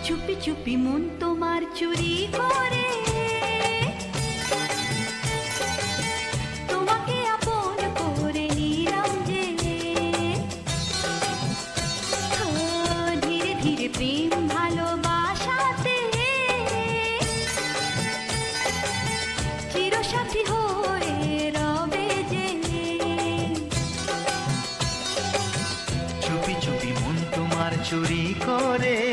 চুপি চুপি মন তোমার চুরি করে তোমাকে আপন করে নিলাম যে। ধীরে ধীরে প্রেম ভালোবাসাতে চিরসাথী হয়ে রবে যে। চুপি চুপি মন তোমার চুরি করে